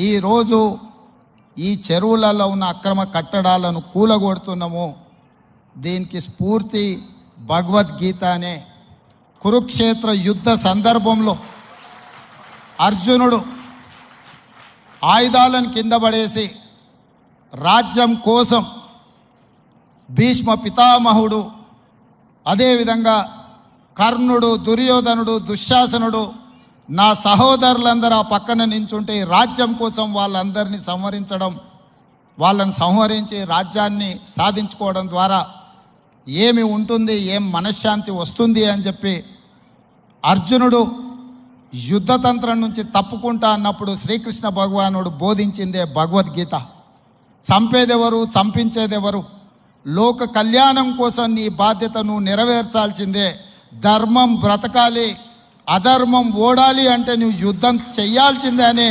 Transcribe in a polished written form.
ఈరోజు ఈ చెరువులలో ఉన్న అక్రమ కట్టడాలను కూలగొడుతున్నాము. దీనికి స్ఫూర్తి భగవద్గీత అనే కురుక్షేత్ర యుద్ధ సందర్భంలో అర్జునుడు ఆయుధాలను కింద పడేసి రాజ్యం కోసం భీష్మ పితామహుడు, అదేవిధంగా కర్ణుడు, దుర్యోధనుడు, దుశ్శాసనుడు, నా సహోదరులందరూ ఆ పక్కన నించుంటే రాజ్యం కోసం వాళ్ళందరినీ వాళ్ళని సంహరించి రాజ్యాన్ని సాధించుకోవడం ద్వారా ఏమి ఉంటుంది, ఏం మనశ్శాంతి వస్తుంది అని చెప్పి అర్జునుడు యుద్ధతంత్రం నుంచి తప్పుకుంటా అన్నప్పుడు శ్రీకృష్ణ భగవానుడు బోధించిందే భగవద్గీత. చంపేదెవరు, చంపించేదెవరు? లోక కళ్యాణం కోసం నీ బాధ్యతను నెరవేర్చాల్సిందే. ధర్మం బ్రతకాలి, అధర్మం ఓడాలి అంటే నువ్వు యుద్ధం చెయ్యాల్సిందే అనే